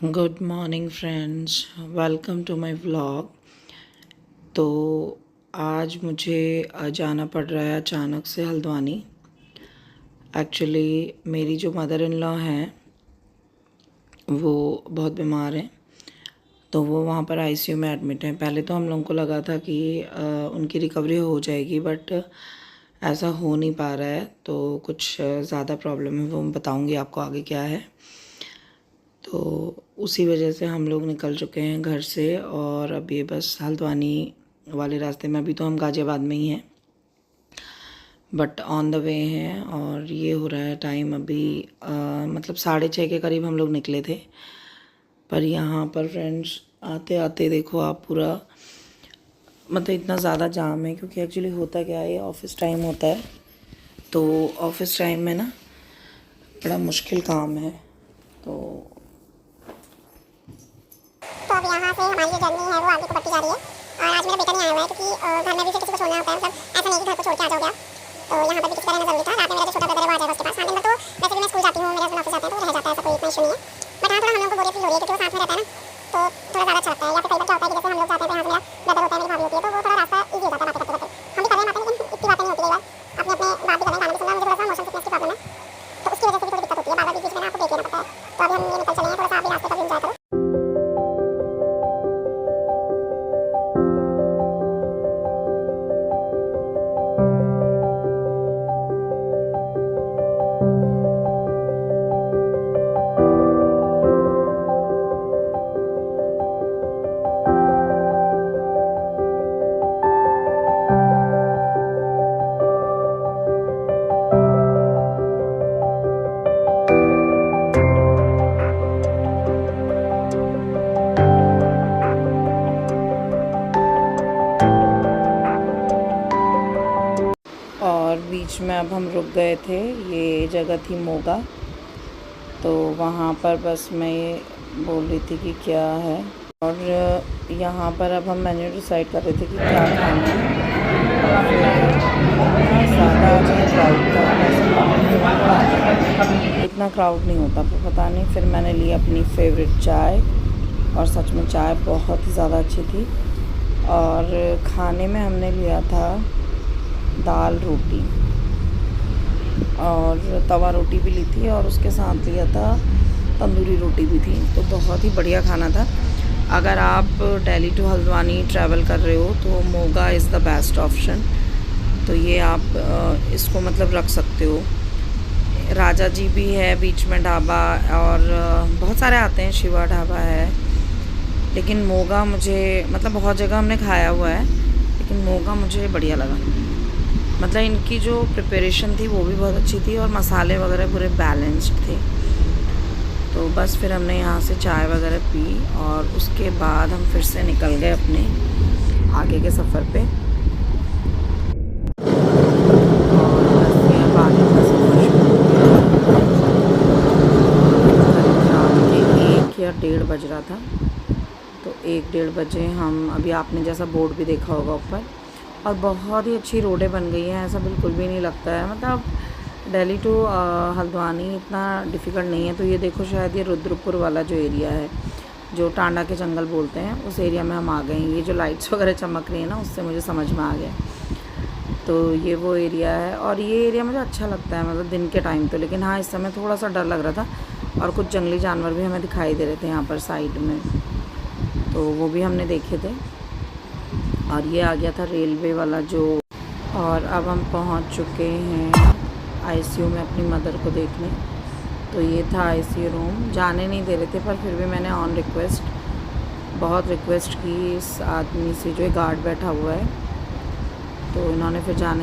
Good morning friends, welcome to my vlog. तो आज मुझे जाना पड़ रहा है अचानक से हल्द्वानी। एक्चुअली मेरी जो मदर इन लॉ हैं वो बहुत बीमार हैं, तो वो वहाँ पर आईसीयू में एडमिट हैं। पहले तो हम लोगों को लगा था कि उनकी रिकवरी हो जाएगी, बट ऐसा हो नहीं पा रहा है। तो कुछ ज़्यादा प्रॉब्लम है, वो मैं बताऊँगी आपको आगे क्या है। तो उसी वजह से हम लोग निकल चुके हैं घर से और अब ये बस हल्द्वानी वाले रास्ते में, अभी तो हम गाज़ियाबाद में ही हैं बट ऑन द वे हैं। और ये हो रहा है टाइम अभी मतलब 6:30 के करीब हम लोग निकले थे। पर यहाँ पर फ्रेंड्स आते आते देखो आप, पूरा मतलब इतना ज़्यादा जाम है, क्योंकि एक्चुअली होता क्या है, ये ऑफिस टाइम होता है। तो ऑफिस टाइम में ना बड़ा मुश्किल काम है। तो अब यहाँ से हमारी जो जर्नी है वो आगे को बढ़ती जा रही है। और आज मेरा बेटा नहीं आया हुआ है, क्योंकि घर में भी किसी को छोड़ना होता है। मतलब ऐसा नहीं कि घर को छोड़ के आ जाओगे आप, तो यहाँ पर भी किसी का रहना जरूरी था। रात में मेरा जो छोटा ब्रदर है वो आ जाएगा उसके पास। हाँ, दिन भर तो वैसे भी मैं स्कूल जाती हूँ, मेरे हस्बैंड ऑफिस जाते हैं, तो वो रह जाता है, ऐसा कोई इतना इशू नहीं है। बट हाँ, थोड़ा हम लोग को बोरियत फील हो रही है, क्योंकि वो साथ में रहता है ना, तो थोड़ा ज़्यादा अच्छा लगता है। या फिर कई बार क्या होता है कि जैसे हम लोग जाते हैं तो यहाँ से मेरा ब्रदर होता है, मेरी भाभी होती है, तो वो थोड़ा रास्ता ईजी हो जाता है बातें करते करते। हम भी कर रहे हैं बातें, लेकिन इतनी बातें नहीं होती। कई बार अपने अपने बात भी कर रहे हैं, गाना भी सुन रहे हैं। मुझे थोड़ा सा मोशन सिकनेस की प्रॉब्लम है, तो उसकी वजह से भी थोड़ी दिक्कत होती है। बार बार बीच बीच में आपको देख लेना पड़ता है। तो अभी हम ये निकल चले हैं, थोड़ा सा अभी रास्ते पर भी इंजॉय करो। और बीच में अब हम रुक गए थे, ये जगह थी मोगा। तो वहाँ पर बस मैं ये बोल रही थी कि क्या है, और यहाँ पर अब हम मेन्यू डिसाइड कर रहे थे कि क्या खाना है। ज़्यादा क्राउड था, इतना क्राउड नहीं होता, पर पता नहीं। फिर मैंने ली अपनी फेवरेट चाय, और सच में चाय बहुत ही ज़्यादा अच्छी थी। और खाने में हमने लिया था दाल रोटी और तवा रोटी भी ली थी, और उसके साथ लिया था तंदूरी रोटी भी थी। तो बहुत ही बढ़िया खाना था। अगर आप दिल्ली टू हल्द्वानी ट्रैवल कर रहे हो तो Moga is the best option. तो ये आप इसको मतलब रख सकते हो। राजा जी भी है बीच में ढाबा, और बहुत सारे आते हैं, शिवा ढाबा है। लेकिन मोगा मुझे, मतलब बहुत जगह हमने खाया हुआ है, लेकिन मोगा मुझे बढ़िया लगा। मतलब इनकी जो प्रिपरेशन थी वो भी बहुत अच्छी थी, और मसाले वगैरह पूरे बैलेंस्ड थे। तो बस फिर हमने यहाँ से चाय वगैरह पी, और उसके बाद हम फिर से निकल गए अपने आगे के सफ़र पे। और बस ये अब आगे का सफ़र शुरू हो गया। रात के 1 या 1:30 बज रहा था। तो 1-1:30 बजे हम, अभी आपने जैसा बोर्ड भी देखा होगा ऊपर, और बहुत ही अच्छी रोडें बन गई हैं, ऐसा बिल्कुल भी नहीं लगता है। मतलब दिल्ली टू हल्द्वानी इतना डिफ़िकल्ट नहीं है। तो ये देखो, शायद ये रुद्रपुर वाला जो एरिया है, जो टांडा के जंगल बोलते हैं, उस एरिया में हम आ गए हैं। ये जो लाइट्स वगैरह चमक रही है ना, उससे मुझे समझ में आ गया। तो ये वो एरिया है, और ये एरिया मुझे अच्छा लगता है, मतलब दिन के टाइम तो। लेकिन हाँ, इस समय थोड़ा सा डर लग रहा था, और कुछ जंगली जानवर भी हमें दिखाई दे रहे थे यहाँ पर साइड में, तो वो भी हमने देखे थे। और ये आ गया था रेलवे वाला जो। और अब हम पहुंच चुके हैं आईसीयू में अपनी मदर को देखने। तो ये था आईसीयू रूम। जाने नहीं दे रहे थे, पर फिर भी मैंने ऑन रिक्वेस्ट, बहुत रिक्वेस्ट की इस आदमी से, जो गार्ड बैठा हुआ है। तो इन्होंने फिर जाने